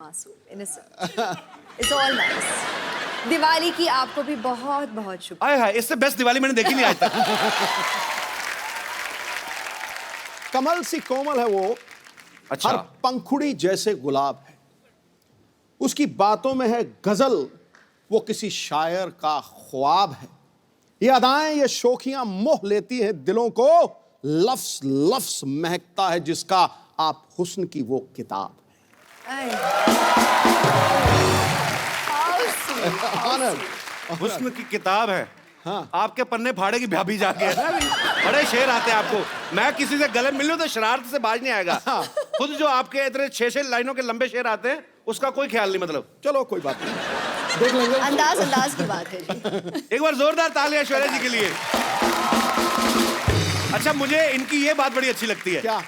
मासूम, innocent. It's all nice. Diwali की आपको भी बहुत बहुत शुक्रिया। आए हाय, इससे बेस्ट दिवाली मैंने देखी नहीं आज तक। कमल सी कोमल है वो, अच्छा। हर पंखुड़ी जैसे गुलाब है, उसकी बातों में है गजल, वो किसी शायर का ख्वाब है। ये अदाएं, ये शोखियां मोह लेती हैं दिलों को, लफ्ज लफ्ज महकता है जिसका आप हुस्न की वो किताब आए। आनंद, हुस्न की किताब है। हाँ। आपके पन्ने फाड़े की भाभी जाके है। बड़े शेर आते हैं आपको। मैं किसी से गले मिल लूं तो शरारत से बाज नहीं आएगा। खुद जो आपके इतने 6-6 लाइनों के लंबे शेर आते हैं, उसका कोई ख्याल नहीं। मतलब चलो कोई बात नहीं, देख लेंगे। अंदाज की बात है जी। एक बार जोरदार तालियां ऐश्वर्या जी के लिए। अच्छा, मुझे इनकी ये बात बड़ी अच्छी लगती है। क्या?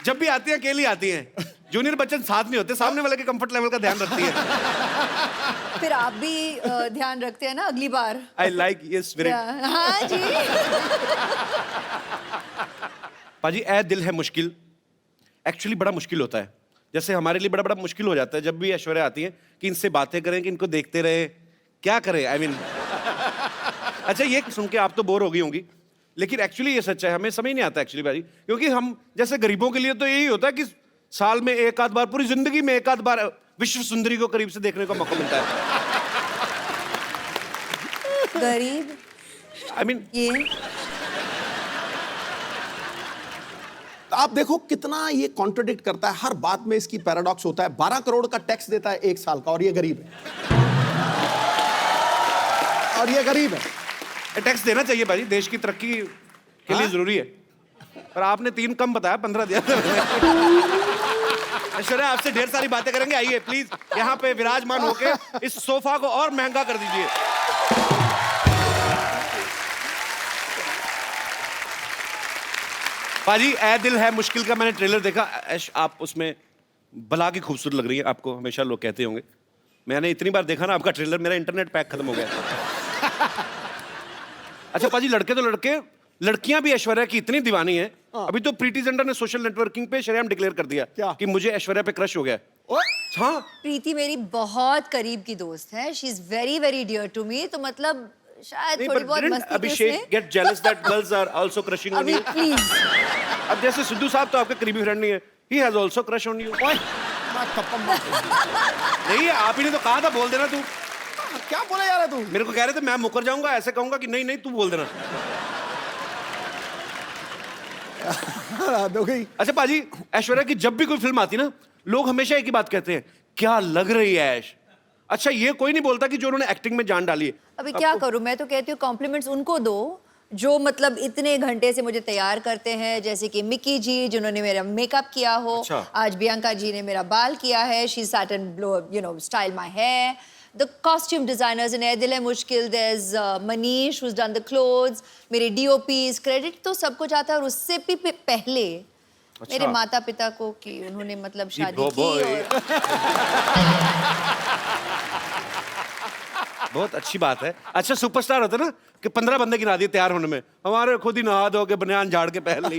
जब भी आती हैं अकेली आती हैं, जूनियर बच्चन साथ नहीं होते, सामने वाले के कंफर्ट लेवल का ध्यान रखती है। फिर आप भी ध्यान रखते हैं ना अगली बार। आई लाइक ये स्पिरिट। हाँ जी। पाजी, ए दिल है मुश्किल एक्चुअली बड़ा मुश्किल होता है। जैसे हमारे लिए बड़ा बड़ा मुश्किल हो जाता है जब भी ऐश्वर्या आती हैं कि इनसे बातें करें, कि इनको देखते रहे, क्या करें। आई मीन अच्छा, ये सुन के आप तो बोर हो गई होंगी, लेकिन एक्चुअली ये सच है, हमें समझ नहीं आता एक्चुअली भाई, क्योंकि हम जैसे गरीबों के लिए तो यही होता है कि साल में एक आध बार, पूरी जिंदगी में एक आध बार विश्व सुंदरी को करीब से देखने का मौका मिलता है। गरीब आई मीन ये आप देखो कितना ये कॉन्ट्रडिक्ट करता है, हर बात में इसकी पैराडॉक्स होता है। 12 करोड़ का टैक्स देता है 1 साल का, और ये गरीब है। और ये गरीब है। टैक्स देना चाहिए भाई, देश की तरक्की के लिए जरूरी है। पर आपने 3 कम बताया, 15 दिया। ऐश्वर्या, आपसे ढेर सारी बातें करेंगे। आइए प्लीज यहाँ पे विराजमान होके इस सोफा को और महंगा कर दीजिए। पाजी, ए दिल है मुश्किल का मैंने ट्रेलर देखा। ऐश, आप उसमें बला की खूबसूरत लग रही है। आपको हमेशा लोग कहते होंगे। मैंने इतनी बार देखा ना आपका ट्रेलर, मेरा इंटरनेट पैक खत्म हो गया। अच्छा पाजी, लड़के तो लड़के, लड़कियां भी ऐश्वर्या की इतनी दीवानी है। अभी तो प्रीति जिंटा ने सोशल नेटवर्किंग पे शरेआम डिक्लेयर कर दिया क्या? कि मुझे ऐश्वर्या पे क्रश हो गया। हाँ, प्रीति मेरी बहुत करीब की दोस्त है। She is very very dear to me. तो मतलब शायद थोड़ी बहुत मस्ती Abhishek get jealous that girls are also crushing on अभी यू। प्लीज। अब जैसे सिद्धू साहब तो आपके करीबी फ्रेंड नहीं है, he has also crush on you. नहीं, आप ही ने तो कहा था बोल देना। तू क्या बोले जा रहा है तू? मेरे को कह रहे थे मैं मुकर जाऊंगा, ऐसे कहूंगा कि नहीं नहीं तू बोल देना। हो गई। अच्छा पाजी, ऐश्वर्या की जब भी कोई फिल्म आती ना, लोग हमेशा एक ही बात कहते हैं, क्या लग रही है ऐश। अच्छा, ये कोई नहीं बोलता कि जो उन्होंने एक्टिंग में जान डाली है। अभी क्या करूं, मैं तो कहती हूँ कॉम्प्लीमेंट्स उनको दो जो मतलब इतने घंटे से मुझे तैयार करते हैं, जैसे कि मिक्की जी जिन्होंने मेरा मेकअप किया हो। अच्छा। आज बियांका जी ने मेरा बाल किया है। She set and blow you know style my hair. The costume designers in दिल है मुश्किल, there's Manish who's done the clothes, मेरे DOPs, credit तो सबको जाता है। और उससे भी पहले मेरे माता पिता को कि उन्होंने मतलब शादी की। और बहुत अच्छी बात है। अच्छा, सुपरस्टार होता है ना कि 15 बंदे गिना दिए तैयार होने में, हमारे खुद ही नहा धो के बनियान झाड़ के पहन ली।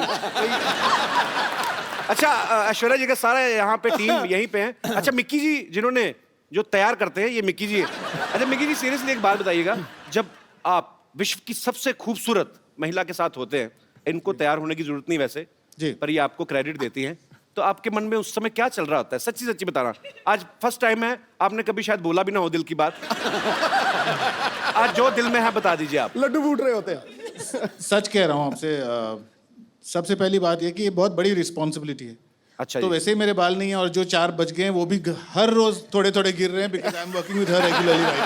अच्छा, ऐश्वर्या जी का सारा यहाँ पे टीम यहीं पे है। अच्छा, मिक्की जी जिन्होंने जो तैयार करते हैं, ये मिक्की जी है। अच्छा मिक्की जी, सीरियसली एक बात बताइएगा, जब आप विश्व की सबसे खूबसूरत महिला के साथ होते हैं, इनको तैयार होने की जरूरत नहीं वैसे जी, पर ये आपको क्रेडिट देती हैं, तो आपके मन में उस समय क्या चल रहा होता है? सच्ची सच्ची बताना। आज फर्स्ट टाइम है, आपने कभी शायद बोला भी ना हो दिल की बात। आज जो दिल में है बता दीजिए आप। लड्डू फूट रहे होते हैं। सच कह रहा हूँ आपसे। सबसे पहली बात यह कि ये बहुत बड़ी रिस्पॉन्सिबिलिटी है। अच्छा तो जी। वैसे ही मेरे बाल नहीं है, और जो 4 बज गए हैं वो भी हर रोज थोड़े थोड़े गिर रहे हैं, because I am working with her regularly right.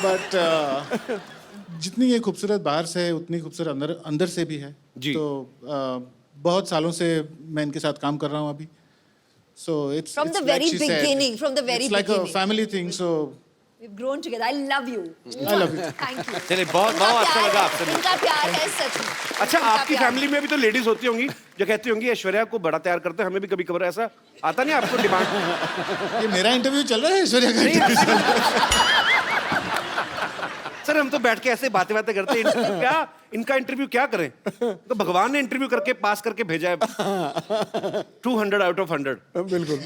But जितनी ये खूबसूरत बाहर से है उतनी खूबसूरत अंदर से भी है जी। तो बहुत सालों से मैं इनके साथ काम कर रहा हूँ अभी। So it's From the very beginning, from the very like a beginning. Family thing. So We've grown together. I love you. I love you. Thank you. चलिए, बहुत इनका बहुत अच्छा प्यार लगा है, आपसे मिलकर। इनका प्यार है सच में। अच्छा, इनका आपकी प्यार। फैमिली में भी तो लेडीज होती होंगी जो कहती होंगी ऐश्वर्या को बड़ा तैयार करते हैं, हमें भी कभी कभार ऐसा आता नहीं आपको डिमांड? ये मेरा इंटरव्यू चल रहा है, ऐश्वर्या का इंटरव्यू चल रहा है। सर हम तो बैठ के ऐसे बातें करते हैं, इंटरव्यू क्या, इनका इंटरव्यू क्या करें? तो भगवान ने इंटरव्यू करके पास करके भेजा है 200 आउट ऑफ 100। बिल्कुल।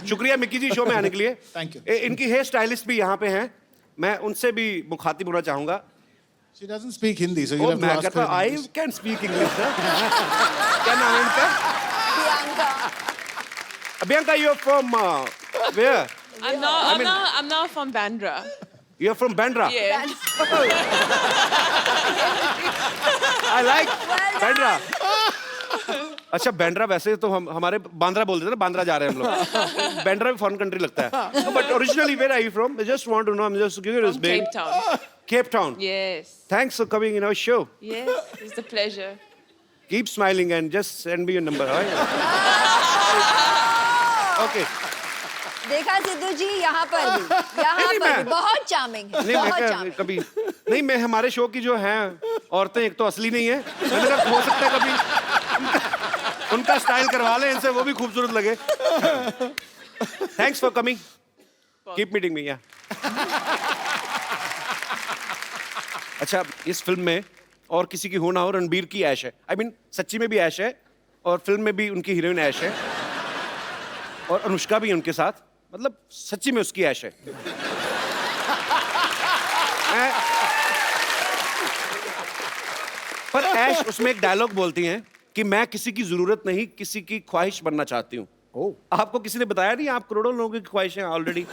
शुक्रिया मिक्की जी शो में आने के लिए। Thank you. इनकी हेयर स्टाइलिस्ट भी यहाँ पे हैं, मैं उनसे भी मुखातिब होना चाहूंगा। She doesn't speak Hindi, so you'll have to मैं ask कहता her in I English. Can speak English sir. क्या नाम है इनका? Priyanka. Bianca, you're from where? I'm now from Bandra. You're from Bandra. Yes. I like Well Bandra. अच्छा बैंड्रा वैसे तो हम हमारे बांद्रा बोलते थे ना, बांद्रा जा रहे हैं हम लोग। बैंड्रा भी फॉरेन कंट्री लगता है। But originally where are you from? I just want to know, I am just giving this Cape Town. Cape Town. Yes. Thanks for coming in our show. Yes. It's a pleasure. Keep smiling and just send me your number. All right? Okay. देखा सिद्धू जी, यहाँ पर भी, यहाँ नहीं, पर मैं- भी बहुत चार्मिंग है, नहीं मैं बहुत क्या चार्मिंग। कभी नहीं, मैं हमारे शो की जो हैं औरतें एक तो असली नहीं है, मैंने कहा हो सकता है कभी उनका स्टाइल करवा लें इनसे, वो भी खूबसूरत लगे। Thanks for coming, keep meeting me. या अच्छा, इस फिल्म में और किसी की हो ना हो, रणबीर की ऐश है। आई मीन सच्ची में भी ऐश है और फिल्म में भी उनकी हीरोइन ऐश है और अनुष्का भी है उनके साथ, मतलब सच्ची में उसकी ऐश है। पर ऐश उसमें एक डायलॉग बोलती हैं कि मैं किसी की जरूरत नहीं, किसी की ख्वाहिश बनना चाहती हूँ। आपको किसी ने बताया नहीं आप करोड़ों लोगों की ख्वाहिशें ऑलरेडी?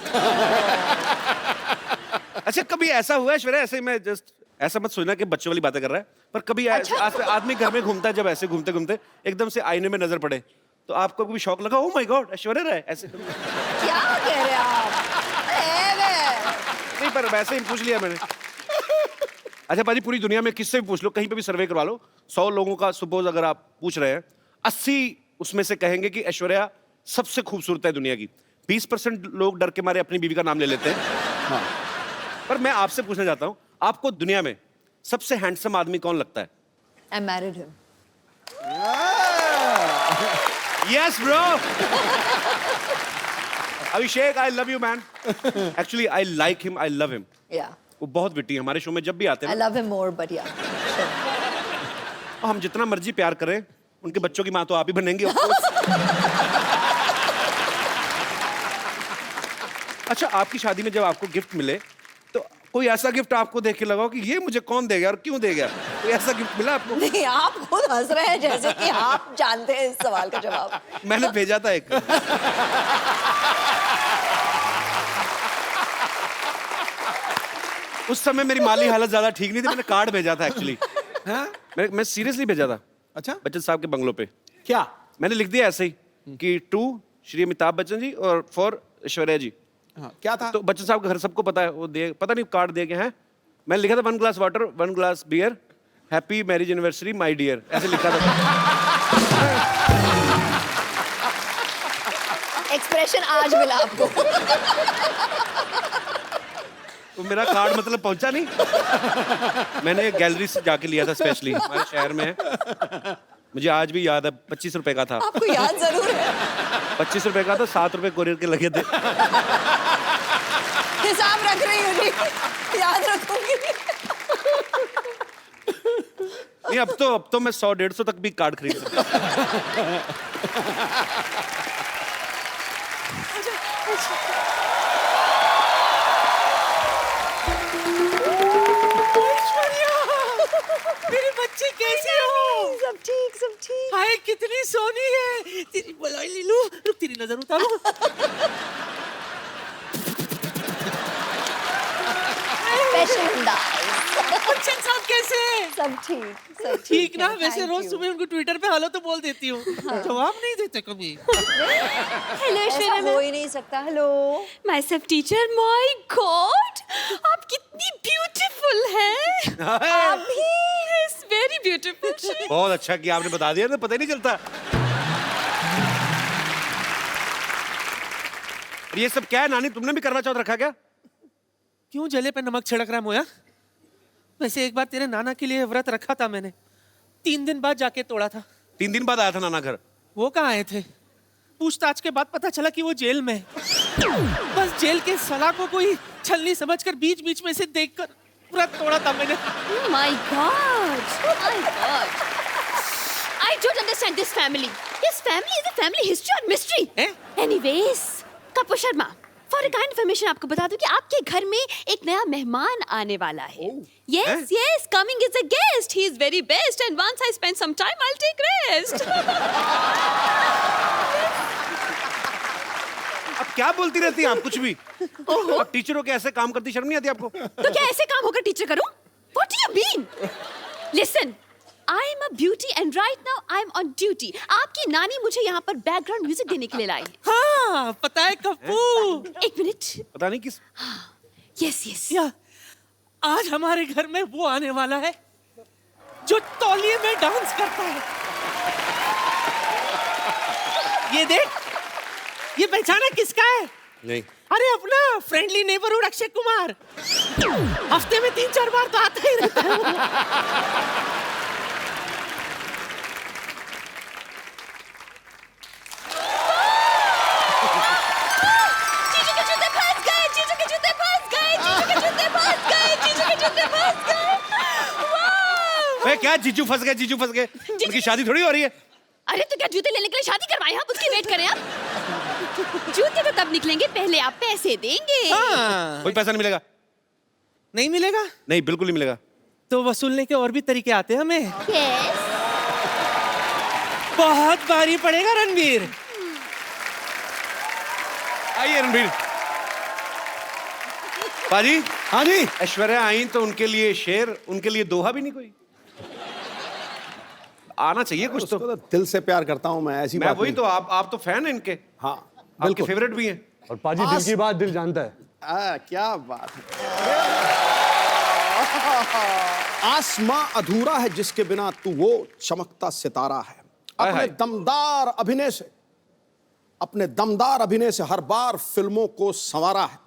अच्छा कभी ऐसा हुआ है ऐश्वर्या, ऐसे मैं जस्ट ऐसा मत सोचना कि बच्चों वाली बातें कर रहा है, पर कभी आदमी घर में घूमता है, जब ऐसे घूमते घूमते एकदम से आईने में नजर पड़े तो आपको कभी शौक लगा, oh my God Aishwarya Rai ऐसे? क्या कह रहे हैं आप? नहीं पर वैसे ही पूछ लिया मैंने। अच्छा पाजी, पूरी दुनिया में किससे भी पूछ लो, कहीं पे भी सर्वे करवा लो, 100 लोगों का सपोज अगर आप पूछ रहे हैं, 80 उसमें से कहेंगे कि ऐश्वर्या सबसे खूबसूरत है दुनिया की। 20% लोग डर के मारे अपनी बीवी का नाम ले लेते हैं। पर मैं आपसे पूछना चाहता हूं, आपको दुनिया में सबसे हैंडसम आदमी कौन लगता है? I married him. Yes bro. Abhishek, I love you man. Actually I like him, I love him. Yeah. वो बहुत विट्टी है, हमारे शो में जब भी आते I हैं love him more, but yeah. Sure. ना, हम जितना मर्जी प्यार करें, उनके बच्चों की माँ तो आप ही बनेंगे of course. अच्छा आपकी शादी में जब आपको गिफ्ट मिले तो कोई ऐसा गिफ्ट आपको देख के लगाओ कि ये मुझे कौन देगा और क्यों देगा? कोई ऐसा गिफ्ट मिला आपको? नहीं, आप खुद हंस रहे हैं जैसे कि आप जानते हैं इस सवाल का जवाब। मैंने भेजा था एक। उस समय मेरी माली हालत ज्यादा ठीक नहीं थी, मैंने कार्ड भेजा था एक्चुअली। मैं सीरियसली भेजा था अच्छा बच्चन साहब के बंगलों पे। क्या? मैंने लिख दिया ऐसे ही कि टू श्री अमिताभ बच्चन जी और फॉर ऐश्वर्या जी। हाँ, क्या था? तो बच्चन साहब का घर सबको पता है, वो दे पता नहीं कार्ड दे के हैं। मैंने लिखा था 1 glass water 1 glass beer happy marriage anniversary my dear, ऐसे लिखा था। एक्सप्रेशन आज मिला आपको। तो मेरा कार्ड मतलब पहुंचा नहीं। मैंने गैलरी से जाके लिया था स्पेशली, हमारे शहर में है, मुझे आज भी याद है। 25 रुपए का था। आपको याद जरूर है। 25 रुपए का था, 7 रुपए कोरियर के लगे थे। हिसाब रख रही हूँ जी, याद रखूंगी। नहीं अब तो मैं 100-150 तक भी कार्ड खरीद सकता मेरे बच्चे कैसे हो? सब ठीक, सब ठीक। हाय कितनी सोनी है तेरी बुलाई लीलू, रुक तेरी नजर उतारो। स्पेशल अंदाज। बच्चन साहब कैसे हैं? सब ठीक, सब ठीक ना? है, वैसे thank रोज you। सुबह उनको ट्विटर पे हेलो तो बोल देती हूँ, जवाब नहीं देते कभी। हेलो ऐसा ऐश्वर्या हो ही नहीं सकता। हेलो। माय सब टीचर, माय गॉड आप कितनी ब्यूटीफुल हैं। हूँ। Yes very beautiful. बहुत अच्छा किया आपने बता दिया, तो पता ही नहीं चलता। और ये सब क्या है नानी, तुमने भी करवा चौथ रखा क्या? क्यों जले पे नमक छिड़क रहा है मोया? वैसे एक बार तेरे नाना के लिए व्रत रखा था मैंने, 3 दिन बाद जाके तोड़ा था। 3 दिन बाद आया था नाना घर। वो कहाँ आए थे? पूछताछ के बाद पता चला कि वो जेल में है। बस जेल के सलाखों को ही छलनी समझकर बीच बीच में से देखकर व्रत तोड़ा था मैंने। Oh my God! Oh my God! I don't understand this family. This family is a family history or mystery. Eh? Anyways, Kapoor Sharma, for a kind information आपको बता दूं कि आपके घर में एक नया मेहमान आने वाला है. Yes, yes, coming is a guest. He is very best, and once I spend some time, I'll take rest. अब क्या बोलती रहती हैं आप कुछ भी? अब टीचरों के ऐसे काम करती शर्म नहीं आती आपको? तो क्या ऐसे काम होकर टीचर करूं? What do you mean? Listen, I am a beauty and right now I am on duty. आपकी नानी मुझे यहाँ पर बैकग्राउंड म्यूजिक देने के लिए लाई. हाँ, पता है कपूर। एक मिनट. पता नहीं किस Yes, yes. या आज हमारे घर में वो आने वाला है जो तौलिए में डांस करता है। ये देख, ये पहचाना किसका है? नहीं। अरे अपना फ्रेंडली नेबरहुड अक्षय कुमार। हफ्ते में 3-4 बार तो आता ही रहता है वो। जीजू के जूते फंस गए. जीजू के जूते फंस गए. जीजू के जूते फंस गए. जीजू के जूते फंस गए. वाह! ए, क्या जीजू फंस गए? जीजू फंस गए? उनकी शादी थोड़ी हो रही है। अरे तो क्या जूते लेने के लिए शादी करवाए? आप उसकी वेट करें आप. जूते तो तब निकलेंगे, पहले आप पैसे देंगे. हाँ, कोई पैसा नहीं मिलेगा। नहीं मिलेगा नहीं, बिल्कुल नहीं मिलेगा। तो वसूलने के और भी तरीके आते हैं हमें। Yes. बहुत भारी पड़ेगा रणवीर। आइए रणबीर। पाजी, हाँ जी, ऐश्वर्या आई तो उनके लिए शेर, उनके लिए दोहा भी नहीं कोई? आना चाहिए कुछ उसको तो। तो दिल से प्यार करता हूँ मैं, ऐसी मैं बात वही नहीं। तो, आप तो फैन हैं इनके। हाँ, आपके बिल्कुल। फेवरेट भी हैं। और पाजी दिल की बात दिल जानता है। क्या बात है। आसमां अधूरा है जिसके बिना तू वो चमकता सितारा है। हाय अपने हाय। दमदार अभिनय से हर बार फिल्मों को संवारा है।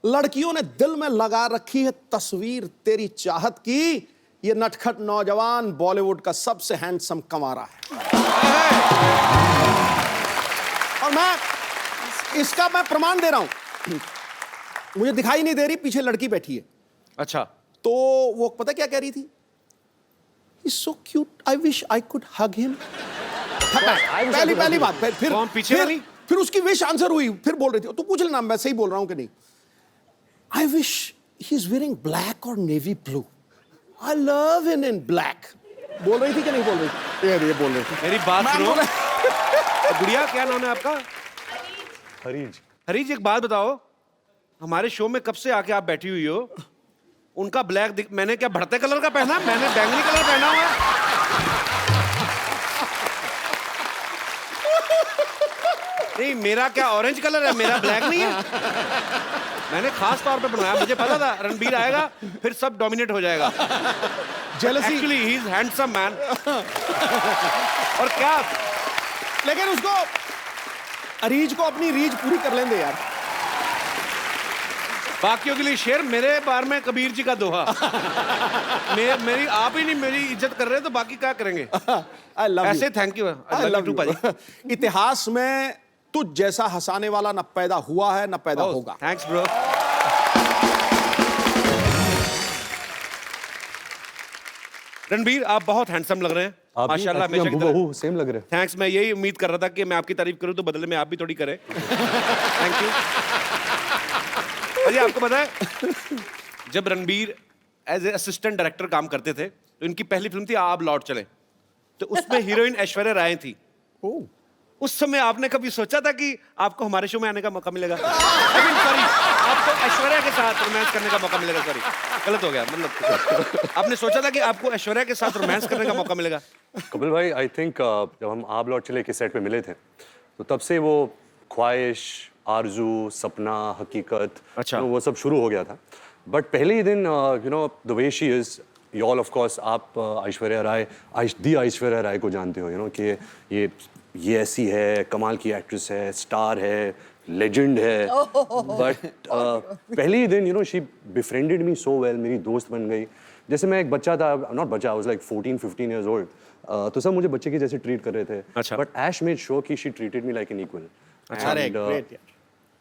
लड़कियों ने दिल में लगा रखी है तस्वीर तेरी चाहत की। ये नटखट नौजवान बॉलीवुड का सबसे हैंडसम कंवारा है। और इसका मैं प्रमाण दे रहा हूं। मुझे दिखाई नहीं दे रही, पीछे लड़की बैठी है। अच्छा, तो वो पता क्या कह रही थी? He's so cute. I wish I could hug him. पहली बात। फिर कौन पीछे वाली? फिर उसकी विश आंसर हुई। फिर बोल रही थी, तू पूछ लेना मैं सही बोल रहा हूं कि नहीं। I wish he's wearing black or navy blue. I love him in black. बोल रही थी कि नहीं बोल रही थी? ये बोल रही थी। मेरी बात मैं सुनो। बोला- गुड़िया, क्या नाम है आपका? हरीज। हरीज, एक बात बताओ, हमारे शो में कब से आके आप बैठी हुई हो? उनका ब्लैक मैंने क्या बढ़ते कलर का पहना? मैंने बैंगनी कलर पहना हुआ है। नहीं, मेरा क्या ऑरेंज कलर है, मेरा ब्लैक नहीं है। मैंने खास तौर पे बनाया, मुझे पता था रणबीर आएगा फिर सब डोमिनेट हो जाएगा। Jealousy. Actually he is handsome man. और क्या, लेकिन उसको अरीज को अपनी रीज पूरी कर लेंगे यार। बाकियों के लिए शेर, मेरे बार में कबीर जी का दोहा। मेरी आप ही नहीं मेरी इज्जत कर रहे तो बाकी क्या करेंगे? I love you. ऐसे thank you. I love you. पाजी। इतिहास में तुझ जैसा हंसाने वाला न पैदा हुआ है न पैदा होगा। Thanks bro. रणबीर, आप बहुत हैंडसम लग रहे हैं आप माशाल्लाह। हमेशा की तरह। बहू सेम लग रहे हैं। थैंक्स, मैं यही उम्मीद कर रहा था कि मैं आपकी तारीफ करूं तो बदले में आप भी थोड़ी करें। Thank you. अरे आपको पता है, जब Ranbir as a assistant director काम करते थे तो इनकी पहली फिल्म थी आप लौट चले, तो उसमें हीरोइन ऐश्वर्या राय थी। उस समय आपने कभी सोचा था कि आपको हमारे शो में आने का मौका मिलेगा? सॉरी, आपको ऐश्वर्या के साथ रोमांस करने का मौका मिलेगा। सॉरी, गलत हो गया। मतलब आपने सोचा था कि आपको ऐश्वर्या के साथ रोमांस करने का मौका मिलेगा? कपिल भाई, आई थिंक जब हम आप लौट चले के सेट पे मिले थे तो तब से वो ख्वाहिश, आरजू, सपना, हकीकत, अच्छा। वो सब शुरू हो गया था। बट पहले ही दिन the way she is, you all of course आप ऐश्वर्या राय, ऐश्वर्या राय को जानते हो, कि ये ऐसी है, कमाल की एक्ट्रेस है, स्टार है, लेजेंड है। बट पहले ही दिन शी बिफ्रेंडेड मी सो वेल, मेरी दोस्त बन गई। जैसे मैं एक बच्चा था, नॉट बच्चा, I was like 14-15 years old, तो सब मुझे बच्चे की जैसे ट्रीट कर रहे थे। अच्छा। बट ऐश मेड श्योर कि she treated me like an equal. अरे ग्रेट यार।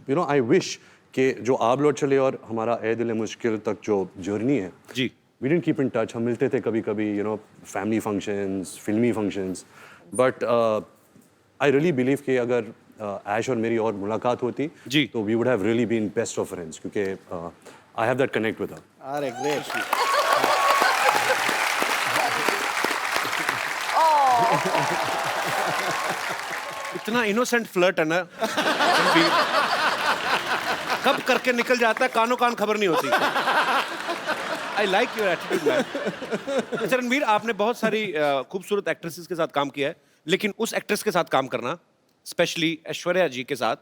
I wish कि जो आप लौट चले और हमारा ए दिल है मुश्किल तक जो जर्नी है, जी we didn't keep in touch. हम मिलते थे कभी कभी, यू नो, फैमिली फंक्शंस, फिल्मी functions, but I really believe कि अगर ऐश और मेरी और मुलाकात होती जी. तो we would have really been best of friends, क्योंकि I have that connect with her. अरे ग्रेट. इतना इनोसेंट फ्लर्ट है ना रणबीर, कब करके निकल जाता है कानों कान खबर नहीं होती. I like your attitude man. अच्छा रणबीर, आपने बहुत सारी खूबसूरत एक्ट्रेसेस के साथ काम किया है, लेकिन उस एक्ट्रेस के साथ काम करना, स्पेशली ऐश्वर्या जी के साथ,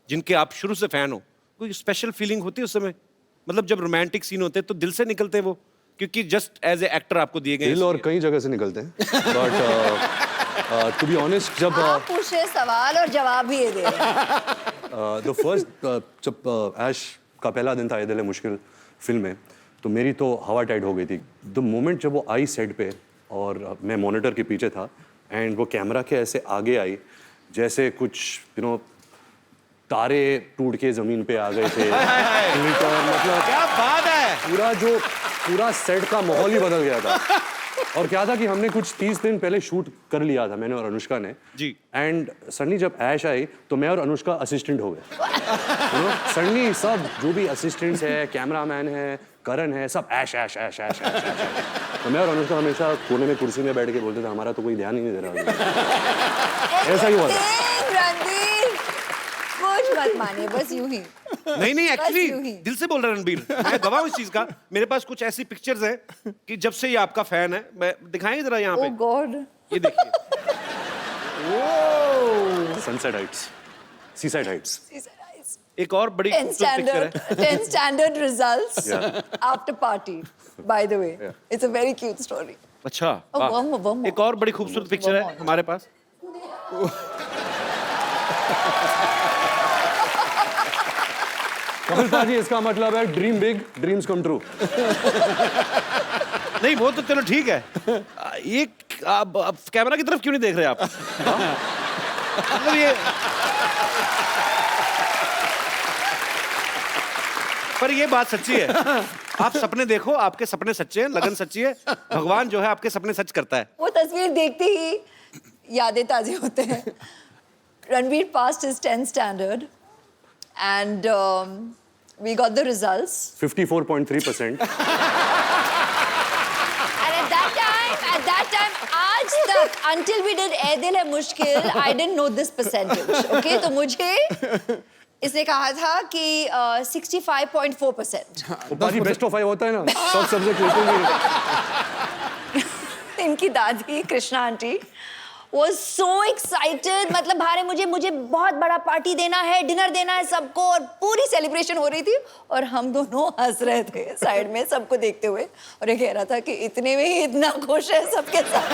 जिनके आप शुरू से फैन हो, कोई स्पेशल फीलिंग होती है उस समय? मतलब जब रोमांटिक सीन होते हैं तो दिल से निकलते हैं वो, क्योंकि जस्ट एज ए एक्टर आपको दिए गए दिल और कई जगह से निकलते हैं, बट टू बी ऑनेस्ट, जब आप पूछ रहे सवाल और जवाब भी ये दे रहे हैं. द फर्स्ट जब ऐश का पहला दिन था ये दिल है मुश्किल फिल्म में, तो मेरी तो हवा टाइट हो गई थी. द मोमेंट जब वो आई सेट पे और मैं मॉनिटर के पीछे था एंड वो कैमरा के ऐसे आगे आई जैसे कुछ यू नो तारे टूट के जमीन पे आ गए थे. मतलब क्या बात है. पूरा सेट का माहौल ही बदल गया था. और क्या था कि हमने कुछ 30 दिन पहले शूट कर लिया था, मैंने और अनुष्का ने जी. एंड सडनली जब ऐश आई तो मैं और अनुष्का असिस्टेंट हो गए. यू नो, सडनली सब जो भी असिस्टेंट्स है, कैमरामैन है, करण है, सब ऐश ऐश ऐश ऐश ऐश ऐश. तो मैं और अनुष्का हमेशा कोने में कुर्सी में बैठ के बोलते थे हमारा तो कोई ध्यान ही नहीं दे रहा. ऐसा ही हुआ था. रणबीर, कुछ मत मानिए, बस यूं ही. नहीं यूं ही. एक्चुअली दिल से बोल रहा है रणबीर. मैं गवाह हूं इस चीज का. मेरे पास कुछ ऐसी पिक्चर्स हैं कि जब से ये आपका फैन है, मैं दिखाएंगे जरा यहाँ ओह पे, गॉड. ये देखिए. Sunset Heights, seaside Heights. एक और बड़ी 10 खूबसूरत पिक्चर है. standard 10 standard results after party, by the way. It's a very cute story. अच्छा. Oh, वाह. one more. एक और बड़ी खूबसूरत पिक्चर है हमारे पास. कपिल पाजी, इसका मतलब है dream big, dreams come true. नहीं वो तो चलो ठीक है. ये आप कैमरा की तरफ क्यों नहीं देख रहे आप? मतलब ये, पर ये बात सच्ची है. आप सपने देखो, आपके सपने सच्चे हैं, लगन सच्ची है, भगवान जो है आपके सपने सच करता है. वो तस्वीर देखते ही यादें ताजे होते हैं. Ranveer passed his 10th standard and we got the results. 54.3%. And at that time, आज तक, until we did ए दिल है मुश्किल, I didn't know this percentage. Okay, तो मुझे इसने कहा था कि 65.4%. पाजी बेस्ट ऑफ 5 होता है ना, सब सब्जेक्ट बिल्कुल नहीं. इनकी दादी Krishna aunty was so excited. मतलब भारे मुझे बहुत बड़ा पार्टी देना है, डिनर देना है सबको, और पूरी सेलिब्रेशन हो रही थी और हम दोनों हंस रहे थे साइड में सबको देखते हुए, और ये कह रहा था कि इतने में ही इतना खुश है सबके साथ.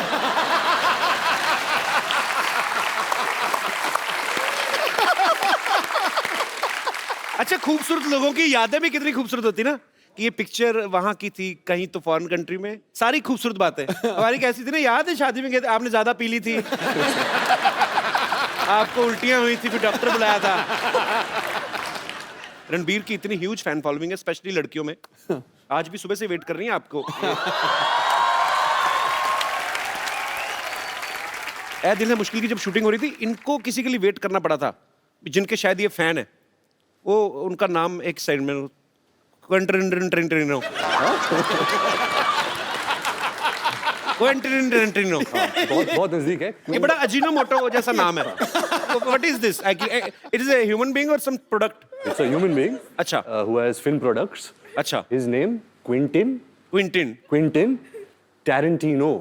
अच्छा, खूबसूरत लोगों की यादें भी कितनी खूबसूरत होती ना, कि ये पिक्चर वहां की थी, कहीं तो फॉरेन कंट्री में. सारी खूबसूरत बातें. हमारी कैसी थी ना, याद है शादी में गए थे, आपने ज्यादा पी ली थी, आपको उल्टियां हुई थी, फिर डॉक्टर बुलाया था. रणबीर की इतनी ह्यूज फैन फॉलोइंग है, स्पेशली लड़कियों में. आज भी सुबह से वेट कर रही हैं आपको. ए दिल है मुश्किल की जब शूटिंग हो रही थी, इनको किसी के लिए वेट करना पड़ा था, जिनके शायद ये फैन है. वो उनका नाम एक साइड में क्वेंटिनो. बहुत नजदीक है. ये बड़ा अजीनोमोटो जैसा नाम है. What is this? It is a human being or some product? It's a human being. अच्छा. Who has film products. अच्छा. His name Quentin Quentin. Tarantino.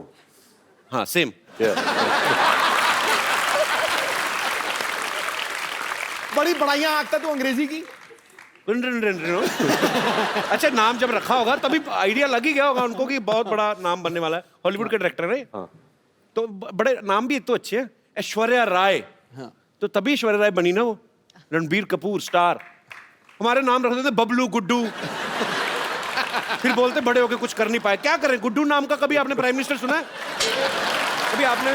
हाँ, same. Yeah. बड़ी बड़ाइयां आंकता तू अंग्रेजी की. अच्छा, नाम जब रखा होगा तभी आइडिया लग ही गया होगा उनको कि बहुत बड़ा नाम बनने वाला है. हॉलीवुड के डायरेक्टर है. हाँ. तो बड़े नाम भी एक तो अच्छे हैं. ऐश्वर्या राय. तो तभी ऐश्वर्या राय बनी ना वो. रणबीर कपूर स्टार. हमारे नाम रख देते बबलू, गुड्डू. फिर बोलते बड़े होके कुछ कर नहीं पाए. क्या करें, गुड्डू नाम का कभी आपने प्राइम मिनिस्टर सुना है? कभी आपने